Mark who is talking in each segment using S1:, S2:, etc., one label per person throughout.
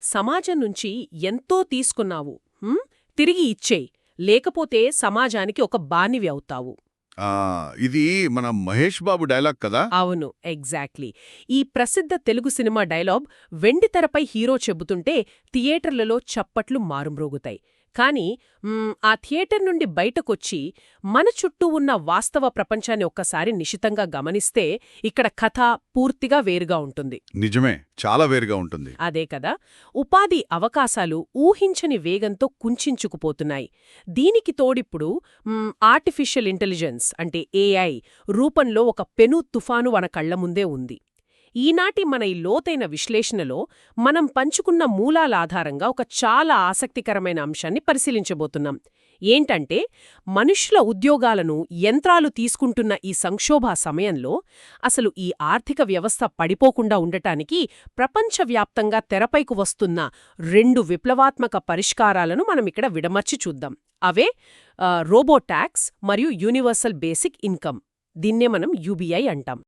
S1: సమాజం నుంచి ఎంతో తీసుకున్నావు. తిరిగి ఇచ్చేయ్, లేకపోతే సమాజానికి ఒక బానివి అవుతావు.
S2: ఆ, ఇది మన మహేష్ బాబు డైలాగ్ కదా.
S1: అవును, ఎగ్జాక్ట్లీ. ఈ ప్రసిద్ధ తెలుగు సినిమా డైలాగ్ వెండితెరపై హీరో చెబుతుంటే థియేటర్లలో చప్పట్లు మారుమ్రోగుతాయి. కాని ఆ థియేటర్ నుండి బయటకొచ్చి మన చుట్టూ ఉన్న వాస్తవ ప్రపంచాన్ని ఒక్కసారి నిశితంగా గమనిస్తే ఇక్కడ కథ పూర్తిగా వేరుగా ఉంటుంది.
S2: నిజమే, చాలా వేరుగా ఉంటుంది.
S1: అదే కదా. ఉపాధి అవకాశాలు ఊహించని వేగంతో కుంచుకుపోతున్నాయి. దీనికి తోడిప్పుడు ఆర్టిఫిషియల్ ఇంటెలిజెన్స్ అంటే ఏఐ రూపంలో ఒక పెను తుఫాను మన కళ్ల ముందే ఉంది. ఈనాటి మన ఈ లోతైన విశ్లేషణలో మనం పంచుకున్న మూలాల ఆధారంగా ఒక చాలా ఆసక్తికరమైన అంశాన్ని పరిశీలించబోతున్నాం. ఏంటంటే, మనుష్యుల ఉద్యోగాలను యంత్రాలు తీసుకుంటున్న ఈ సంక్షోభ సమయంలో అసలు ఈ ఆర్థిక వ్యవస్థ పడిపోకుండా ఉండటానికి ప్రపంచవ్యాప్తంగా తెరపైకి వస్తున్న 2 విప్లవాత్మక పరిష్కారాలను మనమిక్కడ విడమర్చి చూద్దాం. అవే రోబోటాక్స్ మరియు యూనివర్సల్ బేసిక్ ఇన్కమ్. దీన్నే మనం యూబీఐ అంటాం.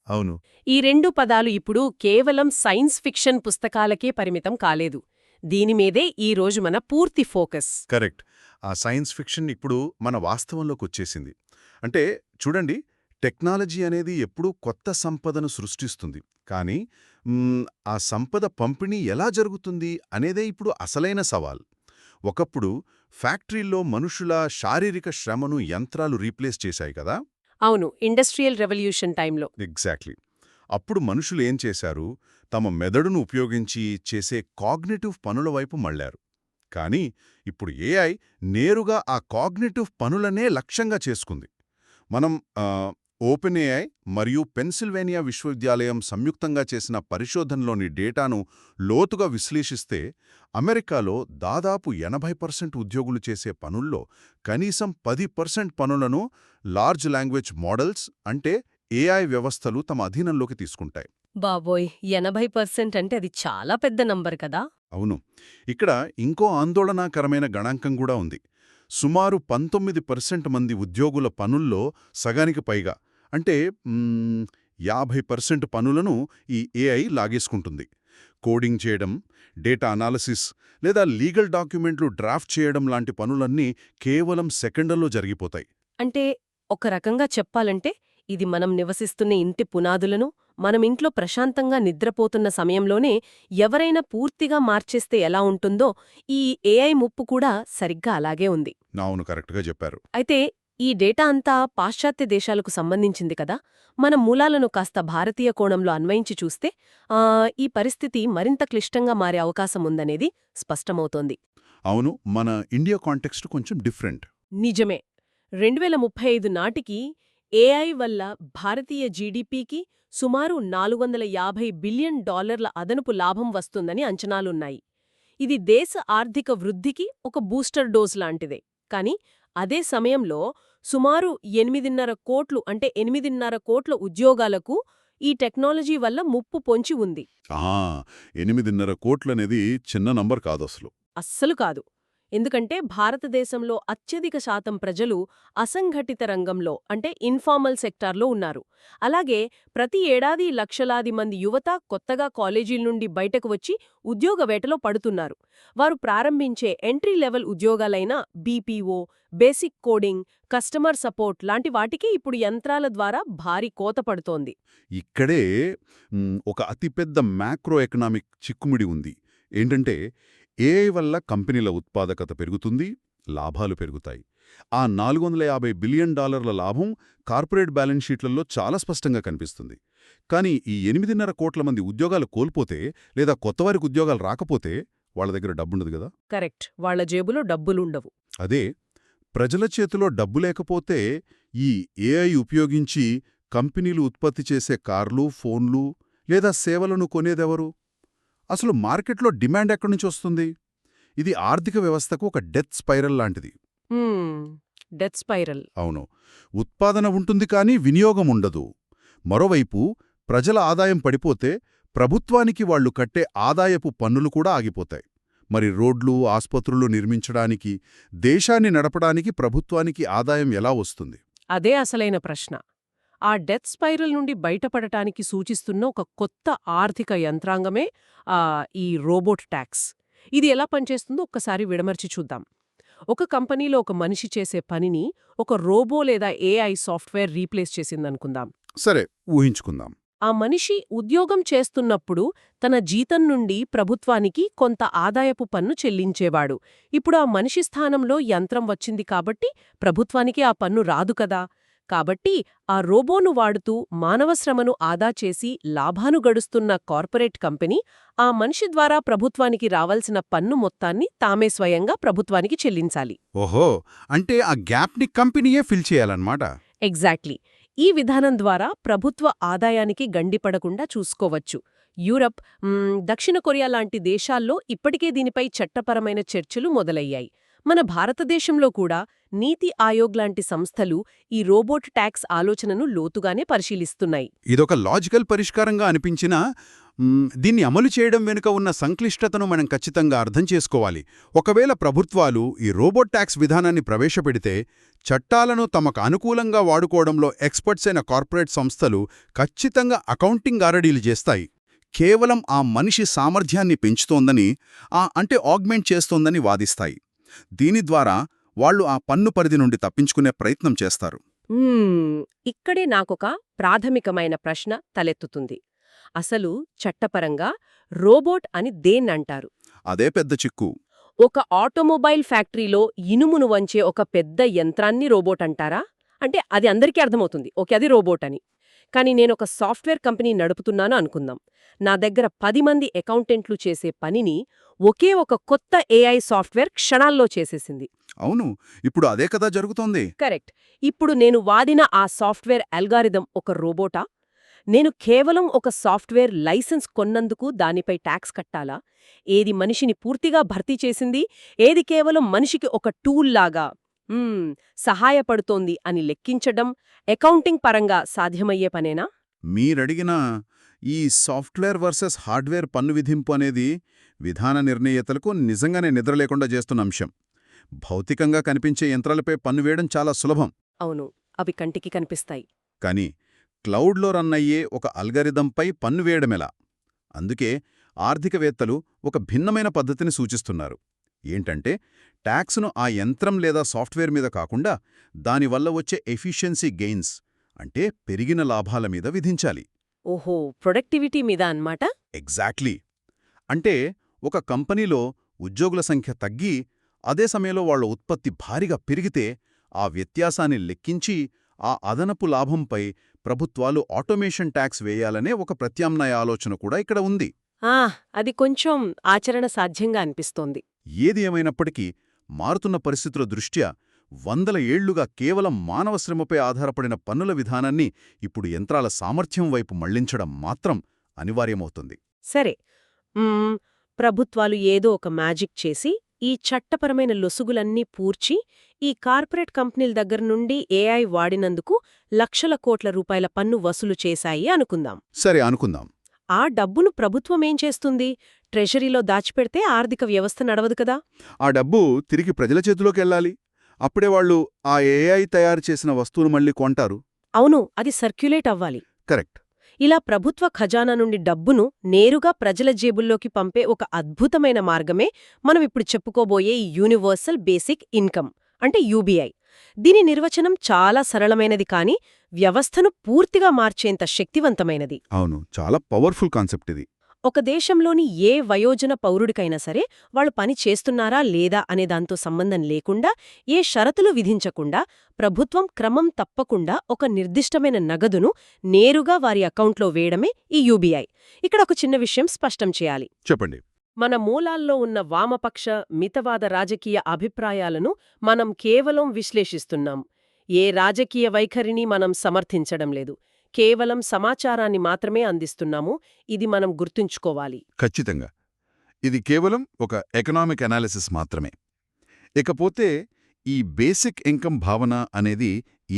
S2: అవును.
S1: ఈ 2 పదాలు ఇప్పుడు కేవలం సైన్స్ ఫిక్షన్ పుస్తకాలకే పరిమితం కాలేదు. దీనిమీదే ఈరోజు మన పూర్తి ఫోకస్.
S2: కరెక్ట్. ఆ సైన్స్ ఫిక్షన్ ఇప్పుడు మన వాస్తవంలోకి వచ్చేసింది. అంటే చూడండి, టెక్నాలజీ అనేది ఎప్పుడూ కొత్త సంపదను సృష్టిస్తుంది. కానీ ఆ సంపద పంపిణీ ఎలా జరుగుతుంది అనేదే ఇప్పుడు అసలైన సవాల్. ఒకప్పుడు ఫ్యాక్టరీల్లో మనుషుల శారీరక శ్రమను యంత్రాలు రీప్లేస్ చేశాయి కదా.
S1: అవును, ఇండస్ట్రియల్ రెవల్యూషన్ టైంలో.
S2: ఎగ్జాక్ట్లీ. అప్పుడు మనుషులు ఏం చేశారు? తమ మెదడును ఉపయోగించి చేసే కాగ్నిటివ్ పనుల వైపు మళ్లారు. కానీ ఇప్పుడు ఏఐ నేరుగా ఆ కాగ్నిటివ్ పనులనే లక్ష్యంగా చేసుకుంది. మనం ఓపెన్ ఏఐ మరియు పెన్సిల్వేనియా విశ్వవిద్యాలయం సంయుక్తంగా చేసిన పరిశోధనలోని డేటాను లోతుగా విశ్లేషిస్తే అమెరికాలో దాదాపు 80% ఉద్యోగులు చేసే పనుల్లో కనీసం 10% పనులను లార్జ్ లాంగ్వేజ్ మోడల్స్ అంటే ఏఐ వ్యవస్థలు తమ అధీనంలోకి తీసుకుంటాయి.
S1: బాబోయ్, 80% అంటే అది చాలా పెద్ద నంబర్ కదా.
S2: అవును. ఇక్కడ ఇంకో ఆందోళనాకరమైన గణాంకం కూడా ఉంది. సుమారు 19% మంది ఉద్యోగుల పనుల్లో సగానికి పైగా అంటే 50% పనులను ఈ ఏఐ లాగేసుకుంటుంది. కోడింగ్ చేయడం, డేటా అనాలిసిస్ లేదా లీగల్ డాక్యుమెంట్లు డ్రాఫ్ట్ చేయడం లాంటి పనులన్నీ కేవలం సెకండ్లలో జరిగిపోతాయి.
S1: అంటే ఒక రకంగా చెప్పాలంటే ఇది మనం నివసిస్తున్న ఇంటి పునాదులను, మనం ఇంట్లో ప్రశాంతంగా నిద్రపోతున్న సమయంలోనే ఎవరైనా పూర్తిగా మార్చేస్తే ఎలా ఉంటుందో ఈ ఏఐ ముప్పు కూడా సరిగ్గా అలాగే ఉంది.
S2: అవును, కరెక్ట్గా చెప్పారు.
S1: అయితే ఈ డేటా అంతా పాశ్చాత్య దేశాలకు సంబంధించింది కదా. మన మూలాలను కాస్త భారతీయ కోణంలో అన్వయించి చూస్తే ఈ పరిస్థితి మరింత క్లిష్టంగా మారే అవకాశం ఉందనేది స్పష్టమవుతోంది.
S2: అవును, మన ఇండియా కాంటెక్స్ట్ కొంచెం డిఫరెంట్.
S1: నిజమే. 2035 నాటికి ఏఐ వల్ల భారతీయ జీడీపీకి సుమారు $450 బిలియన్ అదనపు లాభం వస్తుందని అంచనాలున్నాయి. ఇది దేశ ఆర్థిక వృద్ధికి ఒక బూస్టర్ డోస్ లాంటిదే. కాని అదే సమయంలో సుమారు 8.5 కోట్లు అంటే 8.5 కోట్ల ఉద్యోగాలకు ఈ టెక్నాలజీ వల్ల ముప్పు పొంచి ఉంది.
S2: 8.5 కోట్లనేది చిన్న నంబర్ కాదసలు.
S1: అస్సలు కాదు. ఎందుకంటే భారతదేశంలో అత్యధిక శాతం ప్రజలు అసంఘటిత రంగంలో అంటే ఇన్ఫార్మల్ సెక్టార్లో ఉన్నారు. అలాగే ప్రతి ఏడాది లక్షలాది మంది యువత కొత్తగా కాలేజీల నుండి బయటకు వచ్చి ఉద్యోగ వేటలో పడుతున్నారు. వారు ప్రారంభించే ఎంట్రీ లెవెల్ ఉద్యోగాలైన BPO, basic coding, customer support లాంటి వాటికి ఇప్పుడు యంత్రాల ద్వారా భారీ కోత పడుతోంది.
S2: ఇక్కడే ఒక అతిపెద్ద మ్యాక్రో ఎకనామిక్ చిక్కుముడి ఉంది. ఏంటంటే ఏఐ వల్ల కంపెనీల ఉత్పాదకత పెరుగుతుంది, లాభాలు పెరుగుతాయి. ఆ $450 బిలియన్ లాభం కార్పొరేట్ బ్యాలెన్స్ షీట్లలో చాలా స్పష్టంగా కనిపిస్తుంది. కానీ ఈ 8.5 కోట్ల మంది ఉద్యోగాలు కోల్పోతే లేదా కొత్తవారికి ఉద్యోగాలు రాకపోతే వాళ్ళ దగ్గర డబ్బుండదు కదా.
S1: కరెక్ట్, వాళ్ల జేబులో డబ్బులుండవు.
S2: అదే ప్రజల చేతిలో డబ్బు లేకపోతే ఈ ఏఐ ఉపయోగించి కంపెనీలు ఉత్పత్తి చేసే కార్లు, ఫోన్లు లేదా సేవలను కొనేదెవరు? అసలు మార్కెట్లో డిమాండ్ ఎక్కడి నుంచి వస్తుంది? ఇది ఆర్థిక వ్యవస్థకు ఒక డెత్ స్పైరల్ లాంటిది.
S1: Death spiral.
S2: అవును. ఉత్పాదన ఉంటుంది కానీ వినియోగం ఉండదు. మరోవైపు ప్రజల ఆదాయం పడిపోతే ప్రభుత్వానికి వాళ్లు కట్టే ఆదాయపు పన్నులు కూడా ఆగిపోతాయి. మరి రోడ్లు, ఆస్పత్రులు నిర్మించడానికి, దేశాన్ని నడపడానికి ప్రభుత్వానికి ఆదాయం ఎలా వస్తుంది?
S1: అదే అసలైన ప్రశ్న. ఆ డెత్ స్పైరల్ నుండి బయటపడటానికి సూచిస్తున్న ఒక కొత్త ఆర్థిక యంత్రాంగమే ఈ రోబోట్ ట్యాక్స్. ఇది ఎలా పనిచేస్తుందో ఒక్కసారి విడమర్చి చూద్దాం. ఒక కంపెనీలో ఒక మనిషి చేసే పనిని ఒక రోబో లేదా ఏఐ సాఫ్ట్వేర్ రీప్లేస్ చేసిందనుకుందాం.
S2: సరే, ఊహించుకుందాం.
S1: ఆ మనిషి ఉద్యోగం చేస్తున్నప్పుడు తన జీతం నుండి ప్రభుత్వానికి కొంత ఆదాయపు పన్ను చెల్లించేవాడు. ఇప్పుడు ఆ మనిషి స్థానంలో యంత్రం వచ్చింది కాబట్టి ప్రభుత్వానికి ఆ పన్ను రాదు కదా. కాబట్టి ఆ రోబోను వాడుతూ మానవ శ్రమను ఆదా చేసి లాభాను గడుస్తున్న కార్పొరేట్ కంపెనీ ఆ మనిషి ద్వారా ప్రభుత్వానికి రావాల్సిన పన్ను మొత్తాన్ని తామే స్వయంగా ప్రభుత్వానికి చెల్లించాలి.
S3: ఓహో, అంటే ఆ గ్యాప్ని కంపెనీయే ఫిల్ చేయాలన్నమాట.
S1: ఎగ్జాక్ట్లీ. ఈ విధానం ద్వారా ప్రభుత్వ ఆదాయానికి గండిపడకుండా చూసుకోవచ్చు. యూరప్, దక్షిణ కొరియా లాంటి దేశాల్లో ఇప్పటికే దీనిపై చట్టపరమైన చర్చలు మొదలయ్యాయి. మన భారతదేశంలో కూడా నీతి ఆయోగ్ లాంటి సంస్థలు ఈ రోబోట్ ట్యాక్స్ ఆలోచనను లోతుగానే పరిశీలిస్తున్నాయి.
S3: ఇదొక లాజికల్ పరిష్కారంగా అనిపించినా దీన్ని అమలు చేయడం వెనుక ఉన్న సంక్లిష్టతను మనం ఖచ్చితంగా అర్థం చేసుకోవాలి. ఒకవేళ ప్రభుత్వాలు ఈ రోబోట్ ట్యాక్స్ విధానాన్ని ప్రవేశపెడితే చట్టాలను తమకు అనుకూలంగా వాడుకోవడంలో ఎక్స్పర్ట్స్ అయిన కార్పొరేట్ సంస్థలు ఖచ్చితంగా అకౌంటింగ్ గారడీలు చేస్తాయి. కేవలం ఆ మనిషి సామర్థ్యాన్ని పెంచుతోందని, అంటే ఆగ్మెంట్ చేస్తోందని వాదిస్తాయి. దీని ద్వారా వాళ్లు ఆ పన్ను పరిధి నుండి తప్పించుకునే ప్రయత్నం చేస్తారు.
S1: ఇక్కడే నాకొక ప్రాథమికమైన ప్రశ్న తలెత్తుతుంది. అసలు చట్టపరంగా రోబోట్ అని దేన్నంటారు?
S3: అదే పెద్ద చిక్కు.
S1: ఒక ఆటోమొబైల్ ఫ్యాక్టరీలో ఇనుమును వంచే ఒక పెద్ద యంత్రాన్ని రోబోట్ అంటారా? అంటే అది అందరికీ అర్థమవుతుంది, ఓకే, అది రోబోట్ అని. కానీ నేనొక సాఫ్ట్వేర్ కంపెనీ నడుపుతున్నాను అనుకుందాం. నా దగ్గర 10 మంది అకౌంటెంట్లు చేసే పనిని ఒకే ఒక కొత్త ఏఐ సాఫ్ట్వేర్ క్షణాల్లో చేసేసింది.
S3: అవును, ఇప్పుడు అదే కదా జరుగుతోంది.
S1: కరెక్ట్. ఇప్పుడు నేను వాడిన ఆ సాఫ్ట్వేర్ అల్గారిథం ఒక రోబోటా? నేను కేవలం ఒక సాఫ్ట్వేర్ లైసెన్స్ కొన్నందుకు దానిపై ట్యాక్స్ కట్టాలా? ఏది మనిషిని పూర్తిగా భర్తీ చేసింది, ఏది కేవలం మనిషికి ఒక టూల్ లాగా సహాయపడుతోంది అని లెక్కించడం అకౌంటింగ్ పరంగా సాధ్యమయ్యే పనేనా?
S3: మీరడిగిన ఈ సాఫ్ట్వేర్ వర్సెస్ హార్డ్వేర్ పన్ను విధింపు అనేది విధాన నిర్ణేతలకు నిజంగానే నిద్రలేకుండా చేస్తున్న అంశం. భౌతికంగా కనిపించే యంత్రాలపై పన్ను వేయడం చాలా సులభం.
S1: అవును, అవి కంటికి కనిపిస్తాయి.
S3: కానీ క్లౌడ్లో రన్ అయ్యే ఒక అల్గారిథంపై పన్ను వేయడమెలా? అందుకే ఆర్థికవేత్తలు ఒక భిన్నమైన పద్ధతిని సూచిస్తున్నారు. ఏంటంటే, ట్యాక్స్ను ఆ యంత్రం లేదా సాఫ్ట్వేర్ మీద కాకుండా దానివల్ల వచ్చే ఎఫిషియన్సీ గెయిన్స్, అంటే పెరిగిన లాభాల మీద విధించాలి.
S1: ఓహో, ప్రొడక్టివిటీ మీద అన్నమాట.
S3: ఎగ్జాక్ట్లీ. అంటే ఒక కంపెనీలో ఉద్యోగుల సంఖ్య తగ్గి అదే సమయంలో వాళ్ల ఉత్పత్తి భారీగా పెరిగితే ఆ వ్యత్యాసాన్ని లెక్కించి ఆ అదనపు లాభంపై ప్రభుత్వాలు ఆటోమేషన్ ట్యాక్స్ వేయాలనే ఒక ప్రత్యామ్నాయ ఆలోచన కూడా ఇక్కడ ఉంది.
S1: అది కొంచెం ఆచరణ సాధ్యంగా అనిపిస్తోంది.
S3: ఏది ఏమైనప్పటికీ మారుతున్న పరిస్థితుల దృష్ట్యా 100 ఏళ్లుగా కేవలం మానవ శ్రమపై ఆధారపడిన పన్నుల విధానాన్ని ఇప్పుడు యంత్రాల సామర్థ్యం వైపు మళ్లించడం మాత్రం అనివార్యమవుతుంది.
S1: సరే, ప్రభుత్వాలు ఏదో ఒక మ్యాజిక్ చేసి ఈ చట్టపరమైన లొసుగులన్నీ పూడ్చి ఈ కార్పొరేట్ కంపెనీల దగ్గర నుండి ఏఐ వాడినందుకు లక్షల కోట్ల రూపాయల పన్ను వసూలు చేశాయి అనుకుందాం.
S3: సరే, అనుకుందాం.
S1: ఆ డబ్బును ప్రభుత్వమేం చేస్తుంది? ట్రెషరీలో దాచిపెడితే ఆర్థిక వ్యవస్థ నడవదు కదా.
S3: ఆ డబ్బు తిరిగి ప్రజల చేతిలోకెళ్ళాలి. అప్పుడే వాళ్ళు ఆ ఏఐ తయారు చేసిన వస్తువును మళ్ళీ కొంటారు.
S1: అవును, అది సర్క్యులేట్ అవ్వాలి.
S3: కరెక్ట్.
S1: ఇలా ప్రభుత్వ ఖజానా నుండి డబ్బును నేరుగా ప్రజల జేబుల్లోకి పంపే ఒక అద్భుతమైన మార్గమే మనం ఇప్పుడు చెప్పుకోబోయే ఈ యూనివర్సల్ బేసిక్ ఇన్కమ్, అంటే యూబీఐ. దీని నిర్వచనం చాలా సరళమైనది, కానీ వ్యవస్థను పూర్తిగా మార్చేంత శక్తివంతమైనది.
S3: అవును, చాలా పవర్ఫుల్ కాన్సెప్ట్ ఇది.
S1: ఒక దేశంలోని ఏ వయోజన పౌరుడికైనా సరే వాళ్ళు పని చేస్తున్నారా లేదా అనే దాంతో సంబంధం లేకుండా, ఏ షరతులు విధించకుండా ప్రభుత్వం క్రమం తప్పకుండా ఒక నిర్దిష్టమైన నగదును నేరుగా వారి అకౌంట్లో వేయడమే ఈ యూబీఐ. ఇక్కడ ఒక చిన్న విషయం స్పష్టం చేయాలి.
S3: చెప్పండి.
S1: మన మూలాల్లో ఉన్న వామపక్ష మితవాద రాజకీయ అభిప్రాయాలను మనం కేవలం విశ్లేషిస్తున్నాం. ఏ రాజకీయ వైఖరిని మనం సమర్థించడం లేదు. కేవలం సమాచారాన్ని మాత్రమే అందిస్తున్నాము. ఇది మనం గుర్తుంచుకోవాలి.
S3: ఖచ్చితంగా. ఇది కేవలం ఒక ఎకనామిక్ అనాలిసిస్ మాత్రమే. ఇకపోతే ఈ బేసిక్ ఇన్కమ్ భావన అనేది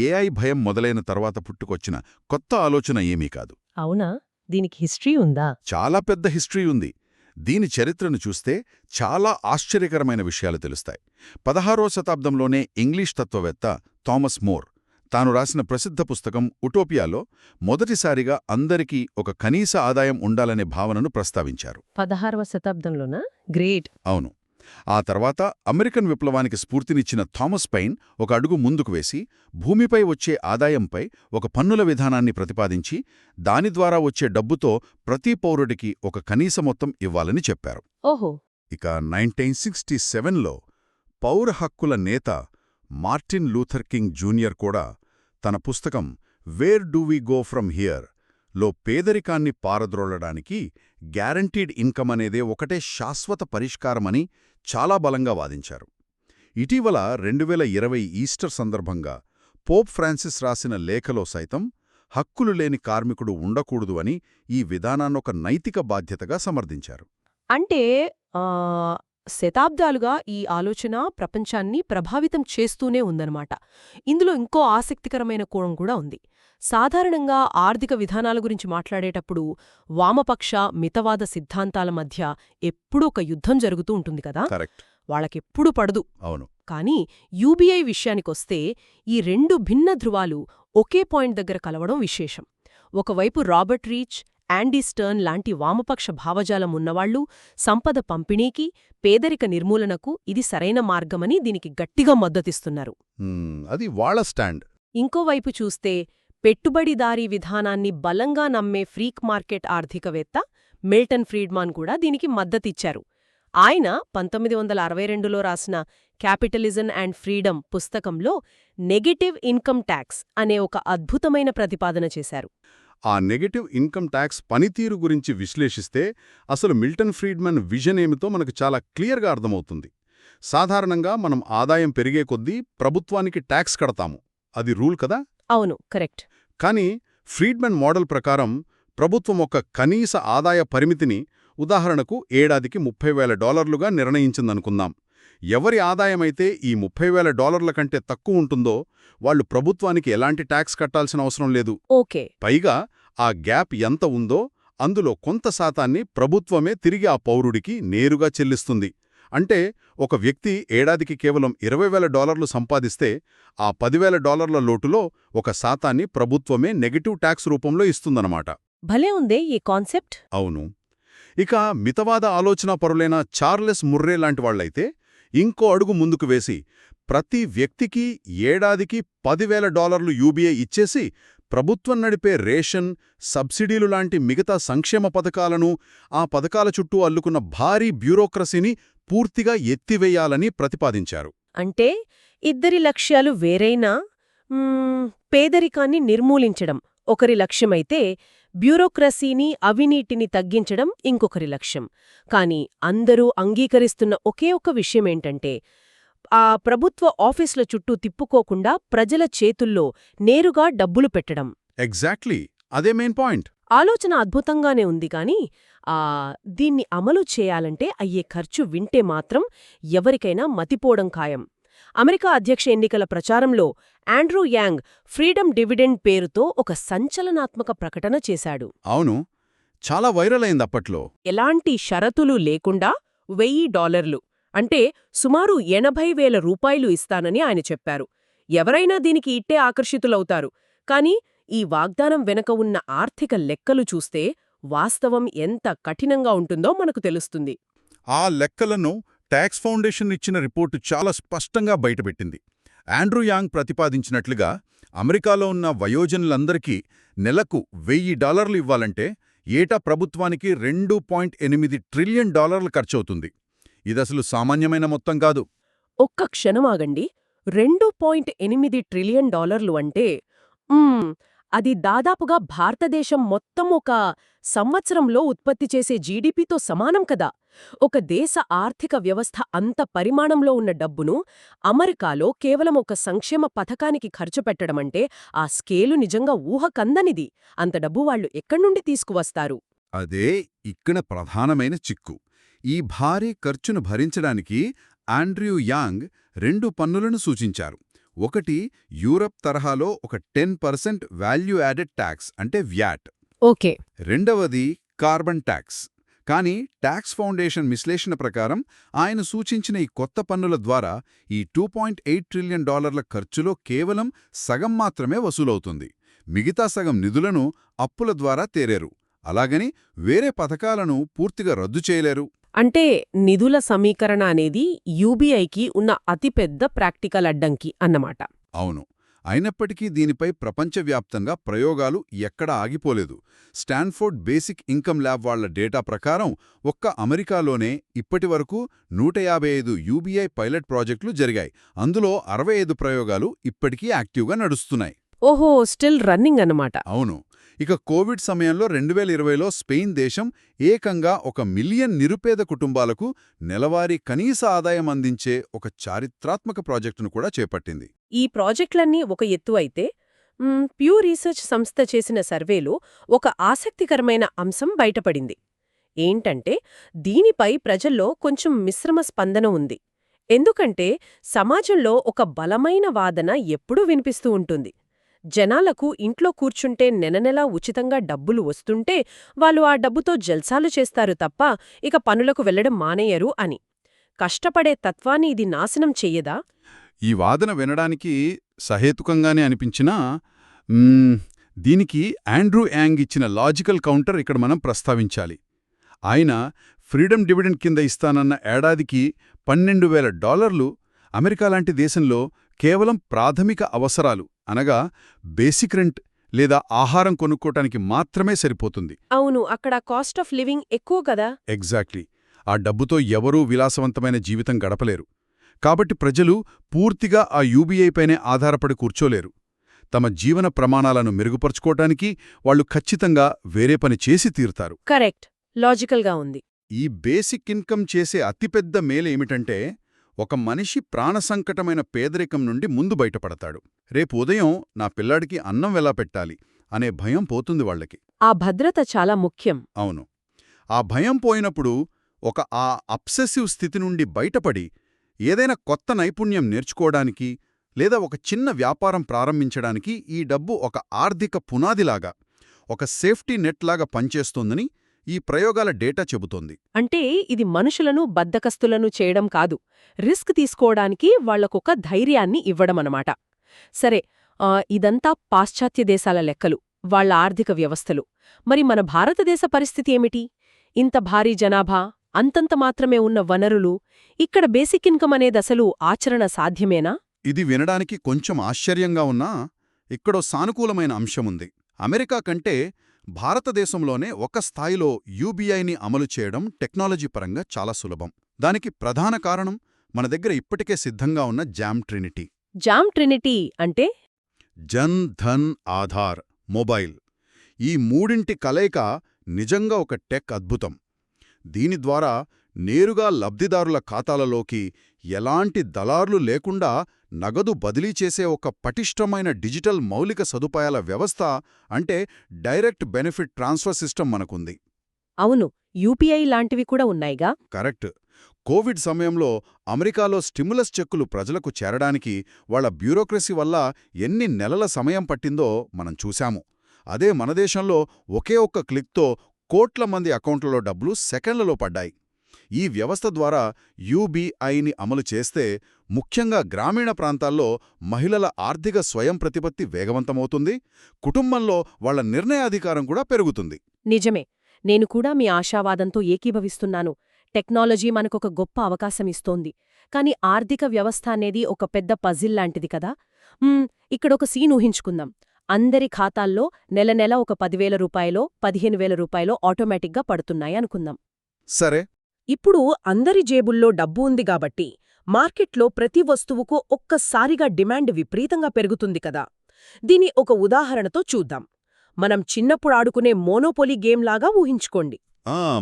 S3: ఏఐ భయం మొదలైన తర్వాత పుట్టుకొచ్చిన కొత్త ఆలోచన ఏమీ కాదు.
S1: అవునా? దీనికి హిస్టరీ ఉందా?
S3: చాలా పెద్ద హిస్టరీ ఉంది. దీని చరిత్రను చూస్తే చాలా ఆశ్చర్యకరమైన విషయాలు తెలుస్తాయి. 16వ శతాబ్దంలోనే ఇంగ్లీష్ తత్వవేత్త థామస్ మోర్
S2: తాను రాసిన ప్రసిద్ధ పుస్తకం ఉటోపియాలో మొదటిసారిగా అందరికీ ఒక కనీస ఆదాయం ఉండాలనే భావనను ప్రస్తావించారు.
S1: 16వ శతాబ్దంలోనా? గ్రేట్.
S2: అవును. ఆ తర్వాత అమెరికన్ విప్లవానికి స్ఫూర్తినిచ్చిన థామస్ పైన్ ఒక అడుగు ముందుకు వేసి భూమిపై వచ్చే ఆదాయంపై ఒక పన్నుల విధానాన్ని ప్రతిపాదించి దాని ద్వారా వచ్చే డబ్బుతో ప్రతి పౌరుడికి ఒక కనీస మొత్తం ఇవ్వాలని చెప్పారు.
S1: ఓహో.
S2: ఇక 1967లో పౌర హక్కుల నేత మార్టిన్ లూథర్ కింగ్ జూనియర్ కూడా తన పుస్తకం where do we go from here లో పేదరికాన్ని పారద్రోలడానికి గ్యారంటీడ్ ఇన్కమ్ అనేదే ఒకటే శాశ్వత పరిష్కారమని చాలా బలంగా వాదించారు. ఇటీవల 2020 ఈస్టర్ సందర్భంగా పోప్ ఫ్రాన్సిస్ రాసిన లేఖలో సైతం హక్కులు లేని కార్మికుడు ఉండకూడదు అని ఈ విధానాన్నొక నైతిక బాధ్యతగా సమర్థించారు.
S1: అంటే శతాబ్దాలుగా ఈ ఆలోచన ప్రపంచాన్ని ప్రభావితం చేస్తూనే ఉందన్నమాట. ఇందులో ఇంకో ఆసక్తికరమైన కోణం కూడా ఉంది. సాధారణంగా ఆర్థిక విధానాల గురించి మాట్లాడేటప్పుడు వామపక్ష మితవాద సిద్ధాంతాల మధ్య ఎప్పుడూ ఒక యుద్ధం జరుగుతూ ఉంటుంది కదా.
S2: కరెక్ట్.
S1: వాళ్ళకెప్పుడు పడదు.
S2: అవును.
S1: కానీ యూబీఐ విషయానికొస్తే ఈ రెండు భిన్న ధృవాలు ఒకే పాయింట్ దగ్గర కలవడం విశేషం. ఒకవైపు రాబర్ట్ రీచ్, యాండీ స్టర్న్ లాంటి వామపక్ష భావజాలం ఉన్నవాళ్లు సంపద పంపిణీకి, పేదరిక నిర్మూలనకు ఇది సరైన మార్గమని దీనికి గట్టిగా మద్దతిస్తున్నారు.
S2: అది వాళ్ళ స్టాండ్.
S1: ఇంకోవైపు చూస్తే పెట్టుబడిదారీ విధానాన్ని బలంగా నమ్మే ఫ్రీక్ మార్కెట్ ఆర్థికవేత్త మిల్టన్ ఫ్రీడ్మాన్ కూడా దీనికి మద్దతిచ్చారు. ఆయన 1962లో రాసిన క్యాపిటలిజం అండ్ ఫ్రీడమ్ పుస్తకంలో నెగెటివ్ ఇన్కమ్ ట్యాక్స్ అనే ఒక అద్భుతమైన ప్రతిపాదన చేశారు.
S2: ఆ నెగెటివ్ ఇన్కమ్ ట్యాక్స్ పనితీరు గురించి విశ్లేషిస్తే అసలు మిల్టన్ ఫ్రీడ్మన్ విజన్ ఏమితో మనకు చాలా క్లియర్గా అర్థమవుతుంది. సాధారణంగా మనం ఆదాయం పెరిగే కొద్దీ ప్రభుత్వానికి ట్యాక్స్ కడతాము. అది రూల్ కదా.
S1: అవును, కరెక్ట్.
S2: కానీ ఫ్రీడ్మన్ మోడల్ ప్రకారం ప్రభుత్వం ఒక కనీస ఆదాయ పరిమితిని, ఉదాహరణకు ఏడాదికి $30,000గా నిర్ణయించిందనుకుందాం. ఎవరి ఆదాయమైతే ఈ $30,000 కంటే తక్కువ ఉంటుందో వాళ్లు ప్రభుత్వానికి ఎలాంటి ట్యాక్స్ కట్టాల్సిన అవసరం లేదు.
S1: ఓకే.
S2: పైగా ఆ గ్యాప్ ఎంత ఉందో అందులో కొంత శాతాన్ని ప్రభుత్వమే తిరిగి ఆ పౌరుడికి నేరుగా చెల్లిస్తుంది. అంటే ఒక వ్యక్తి ఏడాదికి కేవలం $20,000 సంపాదిస్తే ఆ $10,000 లోటులో ఒక శాతాన్ని ప్రభుత్వమే నెగటివ్ ట్యాక్స్ రూపంలో ఇస్తుందన్నమాట.
S1: భలే ఉందే ఈ కాన్సెప్ట్.
S2: అవును. ఇక మితవాద ఆలోచనాపరులైన చార్లెస్ ముర్రే లాంటి వాళ్లైతే ఇంకో అడుగు ముందుకు వేసి ప్రతి వ్యక్తికి ఏడాదికి $10,000 యూబీఐ ఇచ్చేసి ప్రభుత్వం నడిపే రేషన్, సబ్సిడీలు లాంటి మిగతా సంక్షేమ పథకాలను, ఆ పథకాల చుట్టూ అల్లుకున్న భారీ బ్యూరోక్రసీని పూర్తిగా ఎత్తివేయాలని ప్రతిపాదించారు.
S1: అంటే ఇద్దరి లక్ష్యాలు వేరైనా పేదరికాన్ని నిర్మూలించడం ఒకరి లక్ష్యమైతే, బ్యూరోక్రసీని, అవినీతిని తగ్గించడం ఇంకొకరి లక్ష్యం. కాని అందరూ అంగీకరిస్తున్న ఒకే ఒక విషయమేంటంటే ఆ ప్రభుత్వ ఆఫీసుల చుట్టూ తిప్పుకోకుండా ప్రజల చేతుల్లో నేరుగా డబ్బులు పెట్టడం.
S2: ఎగ్జాక్ట్లీ, అదే మెయిన్ పాయింట్.
S1: ఆలోచన అద్భుతంగానే ఉంది కానీ దీన్ని అమలు చేయాలంటే అయ్యే ఖర్చు వింటే మాత్రం ఎవరికైనా మతిపోవడం ఖాయం. అమెరికా అధ్యక్ష ఎన్నికల ప్రచారంలో ఆండ్రూ యాంగ్ ఫ్రీడమ్ డివిడెండ్ పేరుతో ఒక సంచలనాత్మక ప్రకటన చేశాడు.
S2: అవును, చాలా వైరల్ అయింది అప్పట్లో.
S1: ఎలాంటి షరతులు లేకుండా $1,000 అంటే సుమారు $80,000 ఇస్తానని ఆయన చెప్పారు. ఎవరైనా దీనికి ఇట్టే ఆకర్షితులవుతారు. కాని ఈ వాగ్దానం వెనక ఉన్న ఆర్థిక లెక్కలు చూస్తే వాస్తవం ఎంత కఠినంగా ఉంటుందో మనకు తెలుస్తుంది.
S2: ఆ లెక్కలను ట్యాక్స్ ఫౌండేషన్ ఇచ్చిన రిపోర్టు చాలా స్పష్టంగా బయటపెట్టింది. ఆండ్రూ యాంగ్ ప్రతిపాదించినట్లుగా అమెరికాలో ఉన్న వయోజనులందరికీ నెలకు $1,000 ఇవ్వాలంటే ఏటా ప్రభుత్వానికి $2.8 ట్రిలియన్ ఖర్చవుతుంది. ఇదసలు సామాన్యమైన మొత్తం కాదు.
S1: ఒక్క క్షణమాగండి. $2.8 ట్రిలియన్ అంటే అది దాదాపుగా భారతదేశం మొత్తం ఒక సంవత్సరంలో ఉత్పత్తి చేసే జీడీపీతో సమానం కదా. ఒక దేశ ఆర్థిక వ్యవస్థ అంత పరిమాణంలో ఉన్న డబ్బును అమెరికాలో కేవలం ఒక సంక్షేమ పథకానికి ఖర్చు పెట్టడమంటే ఆ స్కేలు నిజంగా ఊహకందనిది. అంత డబ్బు వాళ్లు ఎక్కడ్నుండి తీసుకువస్తారు?
S2: అదే ఇక్కడ ప్రధానమైన చిక్కు. ఈ భారీ ఖర్చును భరించడానికి ఆండ్రూ యాంగ్ 2 పన్నులను సూచించారు. ఒకటి యూరప్ తరహాలో ఒక 10% వాల్యూ యాడెడ్ ట్యాక్స్ అంటే వ్యాట్.
S1: ఓకే.
S2: రెండవది కార్బన్ ట్యాక్స్.
S3: కానీ ట్యాక్స్ ఫౌండేషన్ విశ్లేషణ ప్రకారం ఆయన సూచించిన ఈ కొత్త పన్నుల ద్వారా ఈ $2.8 ట్రిలియన్ ఖర్చులో కేవలం సగం మాత్రమే వసూలవుతుంది. మిగతా సగం నిధులను అప్పుల ద్వారా తేలేరు. అలాగని వేరే పథకాలను పూర్తిగా రద్దు చేయలేరు.
S1: అంటే నిధుల సమీకరణ అనేది యూబీఐకి ఉన్న అతిపెద్ద ప్రాక్టికల్ అడ్డంకి అన్నమాట.
S3: అవును. అయినప్పటికీ దీనిపై ప్రపంచవ్యాప్తంగా ప్రయోగాలు ఎక్కడా ఆగిపోలేదు. స్టాన్ఫోర్డ్ బేసిక్ ఇన్కమ్ ల్యాబ్ వాళ్ల డేటా ప్రకారం ఒక్క అమెరికాలోనే ఇప్పటివరకు 155 యూబీఐ పైలట్ ప్రాజెక్టులు జరిగాయి. అందులో 65 ప్రయోగాలు ఇప్పటికీ యాక్టివ్గా నడుస్తున్నాయి.
S1: ఓహో, స్టిల్ రన్నింగ్ అన్నమాట.
S3: అవును. ఇక కోవిడ్ సమయంలో 2020లో స్పెయిన్ దేశం ఏకంగా 1 మిలియన్ నిరుపేద కుటుంబాలకు నెలవారీ కనీస ఆదాయం అందించే ఒక చారిత్రాత్మక ప్రాజెక్టును కూడా చేపట్టింది.
S1: ఈ ప్రాజెక్టులన్నీ ఒక ఎత్తు అయితే ప్యూ రీసెర్చ్ సంస్థ చేసిన సర్వేలో ఒక ఆసక్తికరమైన అంశం బయటపడింది. ఏంటంటే దీనిపై ప్రజల్లో కొంచెం మిశ్రమ స్పందన ఉంది. ఎందుకంటే సమాజంలో ఒక బలమైన వాదన ఎప్పుడూ వినిపిస్తూ ఉంటుంది. జనాలకు ఇంట్లో కూర్చుంటే నెలనెలా ఉచితంగా డబ్బులు వస్తుంటే వాళ్ళు ఆ డబ్బుతో జల్సాలు చేస్తారు తప్ప ఇక పనులకు వెళ్లడం మానేయరు అని. కష్టపడే తత్వాన్ని ఇది నాశనం చెయ్యదా?
S3: ఈ వాదన వినడానికి సహేతుకంగానే అనిపించినా దీనికి ఆండ్రూ యాంగ్ ఇచ్చిన లాజికల్ కౌంటర్ ఇక్కడ మనం ప్రస్తావించాలి. ఆయన ఫ్రీడమ్ డివిడెండ్ కింద ఇస్తానన్న ఏడాదికి $12,000 అమెరికా లాంటి దేశంలో కేవలం ప్రాథమిక అవసరాలు అనగా బేసిక్ రెంట్ లేదా ఆహారం కొనుక్కోటానికి మాత్రమే సరిపోతుంది.
S1: అవును, అక్కడ కాస్ట్ ఆఫ్ లివింగ్ ఎక్కువ కదా.
S3: ఎగ్జాక్ట్లీ. ఆ డబ్బుతో ఎవరూ విలాసవంతమైన జీవితం గడపలేరు. కాబట్టి ప్రజలు పూర్తిగా ఆ యూబీఐ పైనే ఆధారపడి కూర్చోలేరు. తమ జీవన ప్రమాణాలను మెరుగుపరుచుకోటానికి వాళ్లు ఖచ్చితంగా వేరే పని చేసి తీరుతారు.
S1: కరెక్ట్, లాజికల్గా ఉంది.
S3: ఈ బేసిక్ ఇన్కమ్ చేసే అతిపెద్ద మేలేమిటంటే ఒక మనిషి ప్రాణసంకటమైన పేదరికం నుండి ముందు బయటపడతాడు. రేపు ఉదయం నా పిల్లాడికి అన్నం ఎలా పెట్టాలి అనే భయం పోతుంది వాళ్లకి.
S1: ఆ భద్రత చాలా ముఖ్యం.
S3: అవును. ఆ భయం పోయినప్పుడు ఆ అబ్సెసివ్ స్థితి నుండి బయటపడి ఏదైనా కొత్త నైపుణ్యం నేర్చుకోవడానికి లేదా ఒక చిన్న వ్యాపారం ప్రారంభించడానికి ఈ డబ్బు ఒక ఆర్థిక పునాదిలాగా, ఒక సేఫ్టీ నెట్లాగా పనిచేస్తోందని ఈ ప్రయోగాల డేటా చెబుతోంది.
S1: అంటే ఇది మనుషులను బద్ధకస్తులను చేయడం కాదు, రిస్క్ తీసుకోవడానికి వాళ్లకొక ధైర్యాన్ని ఇవ్వడమన్నమాట. సరే, ఇదంతా పాశ్చాత్య దేశాల లెక్కలు, వాళ్ల ఆర్థిక వ్యవస్థలు. మరి మన భారతదేశ పరిస్థితి ఏమిటి? ఇంత భారీ జనాభా, అంతంత మాత్రమే ఉన్న వనరులు, ఇక్కడ బేసిక్ ఇన్కమ్ అనేదసలు ఆచరణ సాధ్యమేనా?
S3: ఇది వినడానికి కొంచెం ఆశ్చర్యంగా ఉన్నా ఇక్కడో సానుకూలమైన అంశముంది. అమెరికా కంటే భారతదేశంలోనే ఒక స్థాయిలో యూబీఐని అమలు చేయడం టెక్నాలజీ పరంగా చాలా సులభం. దానికి ప్రధాన కారణం మన దగ్గర ఇప్పటికే సిద్ధంగా ఉన్న జామ్ ట్రినిటీ.
S1: జామ్ ట్రినిటీ అంటే
S3: జన్ ధన్ ఆధార్ మొబైల్. ఈ మూడింటి కలయిక నిజంగా ఒక టెక్ అద్భుతం. దీని ద్వారా నేరుగా లబ్ధిదారుల ఖాతాలలోకి ఎలాంటి దళార్లు లేకుండా నగదు బదిలీ చేసే ఒక పటిష్టమైన డిజిటల్ మౌలిక సదుపాయాల వ్యవస్థ, అంటే డైరెక్ట్ బెనిఫిట్ ట్రాన్స్ఫర్ సిస్టమ్ మనకుంది.
S1: అవును, యూపీఐ లాంటివి కూడా ఉన్నాయిగా.
S3: కరెక్ట్. కోవిడ్ సమయంలో అమెరికాలో స్టిమ్యులస్ చెక్కులు ప్రజలకు చేరడానికి వాళ్ల బ్యూరోక్రసీ వల్ల ఎన్ని నెలల సమయం పట్టిందో మనం చూశాము. అదే మన దేశంలో ఒకే ఒక్క క్లిక్తో కోట్ల మంది అకౌంట్లలో డబ్బులు సెకండ్లలో పడ్డాయి. ఈ వ్యవస్థ ద్వారా యూబీఐని అమలు చేస్తే ముఖ్యంగా గ్రామీణ ప్రాంతాల్లో మహిళల ఆర్థిక స్వయం ప్రతిపత్తి వేగవంతమవుతుంది, కుటుంబంలో వాళ్ల నిర్ణయాధికారం కూడా పెరుగుతుంది.
S1: నిజమే, నేను కూడా మీ ఆశావాదంతో ఏకీభవిస్తున్నాను. టెక్నాలజీ మనకొక గొప్ప అవకాశమిస్తోంది. కాని ఆర్థిక వ్యవస్థ అనేది ఒక పెద్ద పజిల్ లాంటిది కదా. ఇక్కడొక సీన్ ఊహించుకుందాం. అందరి ఖాతాల్లో నెల ఒక 10,000 రూపాయలో 15,000 రూపాయలో ఆటోమేటిక్గా పడుతున్నాయి అనుకుందాం.
S3: సరే,
S1: ఇప్పుడు అందరి జేబుల్లో డబ్బు ఉంది కాబట్టి మార్కెట్లో ప్రతి వస్తువుకు ఒక్కసారిగా డిమాండ్ విపరీతంగా పెరుగుతుంది కదా. దీని ఒక ఉదాహరణతో చూద్దాం. మనం చిన్నప్పుడు ఆడుకునే మోనోపోలీ గేమ్లాగా ఊహించుకోండి.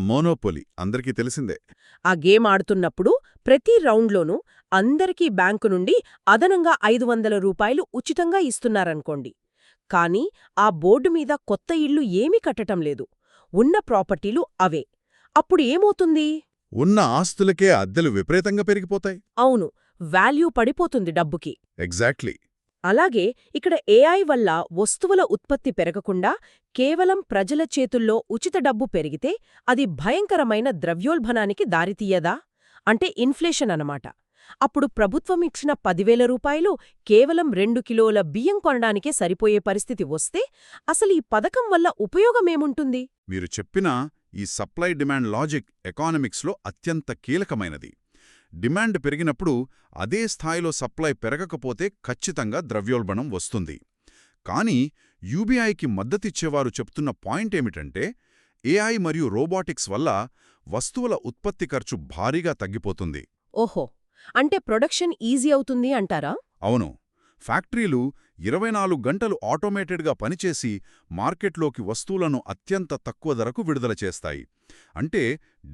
S3: మోనోపోలీ అందరికీ తెలిసిందే.
S1: ఆ గేమ్ ఆడుతున్నప్పుడు ప్రతి రౌండ్లోనూ అందరికీ బ్యాంకు నుండి అదనంగా 500 రూపాయలు ఉచితంగా ఇస్తున్నారనుకోండి. కాని ఆ బోర్డు మీద కొత్త ఇళ్లు ఏమీ కట్టటం లేదు, ఉన్న ప్రాపర్టీలు అవే. అప్పుడు ఏమవుతుంది?
S3: ఉన్న ఆస్తులకే అద్దెలు విపరీతంగా పెరిగిపోతాయి.
S1: అవును, వాల్యూ పడిపోతుంది డబ్బుకి.
S3: ఎగ్జాక్ట్లీ.
S1: అలాగే ఇక్కడ ఏఐ వల్ల వస్తువుల ఉత్పత్తి పెరగకుండా కేవలం ప్రజల చేతుల్లో ఉచిత డబ్బు పెరిగితే అది భయంకరమైన ద్రవ్యోల్బణానికి దారితీయదా? అంటే ఇన్ఫ్లేషన్ అనమాట. అప్పుడు ప్రభుత్వం ఇచ్చిన 10,000 రూపాయలు కేవలం 2 కిలోల బియ్యం కొనడానికే సరిపోయే పరిస్థితి వస్తే అసలు ఈ పథకం వల్ల ఉపయోగమేముంటుంది?
S2: మీరు చెప్పిన ఈ సప్లై డిమాండ్ లాజిక్ ఎకానమిక్స్లో అత్యంత కీలకమైనది. డిమాండ్ పెరిగినప్పుడు అదే స్థాయిలో సప్లై పెరగకపోతే ఖచ్చితంగా ద్రవ్యోల్బణం వస్తుంది. కానీ యూబీఐకి మద్దతిచ్చేవారు చెప్తున్న పాయింటేమిటంటే ఏఐ మరియు రోబోటిక్స్ వల్ల వస్తువుల ఉత్పత్తి ఖర్చు భారీగా తగ్గిపోతుంది.
S1: ఓహో, అంటే ప్రొడక్షన్ ఈజీ అవుతుంది అంటారా?
S2: అవును, ఫ్యాక్టరీలు 24 గంటలు ఆటోమేటెడ్గా పనిచేసి మార్కెట్లోకి వస్తువులను అత్యంత తక్కువ ధరకు విడుదల చేస్తాయి. అంటే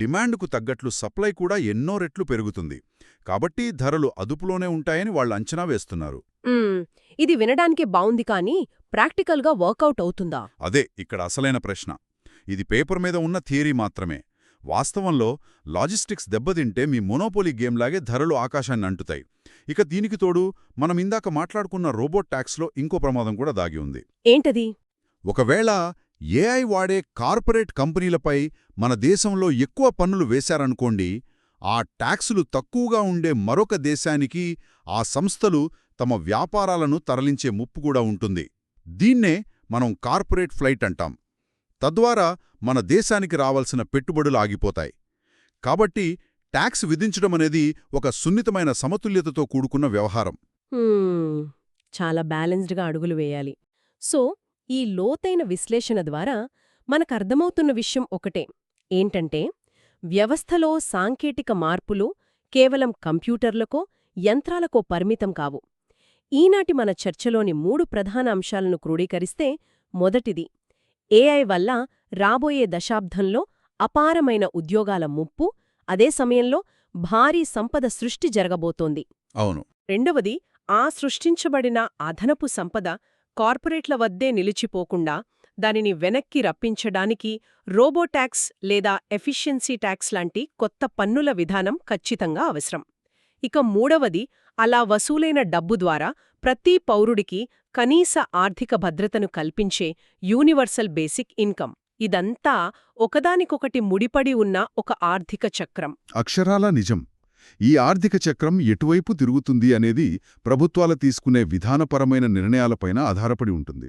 S2: డిమాండ్కు తగ్గట్లు సప్లై కూడా ఎన్నో రెట్లు పెరుగుతుంది. కాబట్టి ధరలు అదుపులోనే ఉంటాయని వాళ్ళు అంచనా వేస్తున్నారు.
S1: ఇది వినడానికి బావుంది కానీ ప్రాక్టికల్గా వర్కౌట్ అవుతుందా?
S2: అదే ఇక్కడ అసలైన ప్రశ్న. ఇది పేపర్ మీద ఉన్న థియరీ మాత్రమే. వాస్తవంలో లాజిస్టిక్స్ దెబ్బతింటే మీ మొనోపోలీ గేమ్లాగే ధరలు ఆకాశాన్ని అంటుతాయి. ఇక దీనికి తోడు మనం ఇందాక మాట్లాడుకున్న రోబోట్ ట్యాక్స్లో ఇంకో ప్రమాదం కూడా దాగి ఉంది.
S1: ఏంటది?
S2: ఒకవేళ ఏఐ వాడే కార్పొరేట్ కంపెనీలపై మన దేశంలో ఎక్కువ పన్నులు వేశారనుకోండి, ఆ ట్యాక్సులు తక్కువగా ఉండే మరొక దేశానికి ఆ సంస్థలు తమ వ్యాపారాలను తరలించే ముప్పు కూడా ఉంటుంది. దీన్నే మనం కార్పొరేట్ ఫ్లైట్ అంటాం. తద్వారా మన దేశానికి రావాల్సిన పెట్టుబడులు ఆగిపోతాయి. కాబట్టి ట్యాక్స్ విధించడమనేది ఒక సున్నితమైన సమతుల్యతతో కూడుకున్న వ్యవహారం.
S1: చాలా బ్యాలెన్స్డ్గా అడుగులు వేయాలి. సో ఈ లోతైన విశ్లేషణ ద్వారా మనకర్థమవుతున్న విషయం ఒకటే, ఏంటంటే వ్యవస్థలో సాంకేతిక మార్పులు కేవలం కంప్యూటర్లకో యంత్రాలకో పరిమితం కావు. ఈనాటి మన చర్చలోని 3 ప్రధాన అంశాలను క్రోడీకరిస్తే, మొదటిది, ఏఐ వల్ల రాబోయే దశాబ్దంలో అపారమైన ఉద్యోగాల ముప్పు, అదే సమయంలో భారీ సంపద సృష్టి జరగబోతోంది.
S2: అవును.
S1: రెండవది, ఆ సృష్టించబడిన అదనపు సంపద కార్పొరేట్ల వద్దే నిలిచిపోకుండా దానిని వెనక్కి రప్పించడానికి రోబోటాక్స్ లేదా ఎఫిషియన్సీ ట్యాక్స్ లాంటి కొత్త పన్నుల విధానం ఖచ్చితంగా అవసరం. ఇక మూడవది, అలా వసూలైన డబ్బు ద్వారా ప్రతి పౌరుడికి కనీస ఆర్థిక భద్రతను కల్పించే యూనివర్సల్ బేసిక్ ఇన్కమ్. ఇదంతా ఒకదానికొకటి ముడిపడి ఉన్న ఒక ఆర్థిక చక్రం.
S2: అక్షరాలా నిజం. ఈ ఆర్థిక చక్రం ఎటువైపు తిరుగుతుంది అనేది ప్రభుత్వాలు తీసుకునే విధానపరమైన నిర్ణయాలపైన ఆధారపడి ఉంటుంది.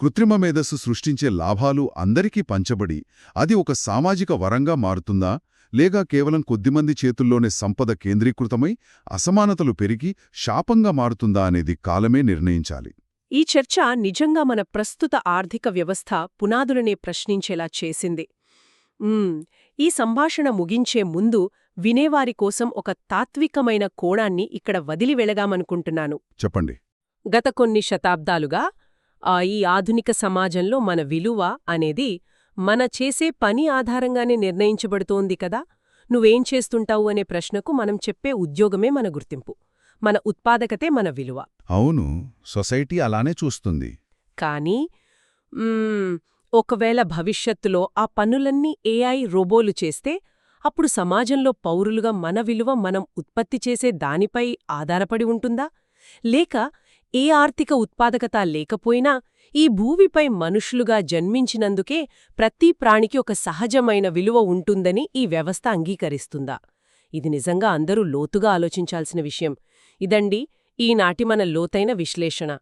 S2: కృత్రిమ మేధస్సు సృష్టించే లాభాలు అందరికీ పంచబడి అది ఒక సామాజిక వరంగా మారుతుందా, లేక కేవలం కొద్దిమంది చేతుల్లోనే సంపద కేంద్రీకృతమై అసమానతలు పెరిగి శాపంగా మారుతుందా అనేది కాలమే నిర్ణయించాలి.
S1: ఈ చర్చ నిజంగా మన ప్రస్తుత ఆర్థిక వ్యవస్థ పునాదులనే ప్రశ్నించేలా చేసింది. ఈ సంభాషణ ముగించే ముందు వినేవారి కోసం ఒక తాత్వికమైన కోణాన్ని ఇక్కడ వదిలి వెళగామనుకుంటున్నాను.
S2: చెప్పండి.
S1: గత కొన్ని శతాబ్దాలుగా ఈ ఆధునిక సమాజంలో మన విలువ అనేది మన చేసే పని ఆధారంగానే నిర్ణయించబడుతోంది కదా. నువ్వేం చేస్తుంటావు అనే ప్రశ్నకు మనం చెప్పే ఉద్యోగమే మన గుర్తింపు, మన ఉత్పాదకతే మన విలువ.
S2: అవును, సొసైటీ అలానే చూస్తుంది.
S1: కానీ ఒకవేళ భవిష్యత్తులో ఆ పనులన్నీ ఏఐ రోబోలు చేస్తే అప్పుడు సమాజంలో పౌరులుగా మన విలువ మనం ఉత్పత్తి చేసే దానిపై ఆధారపడి ఉంటుందా? లేక ఏ ఆర్థిక ఉత్పాదకత లేకపోయినా ఈ భూమిపై మనుషులుగా జన్మించినందుకే ప్రతి ప్రాణికి ఒక సహజమైన విలువ ఉంటుందని ఈ వ్యవస్థ అంగీకరిస్తుందా? ఇది నిజంగా అందరూ లోతుగా ఆలోచించాల్సిన విషయం. ఇదండి ఈనాటి మన లోతైన విశ్లేషణ.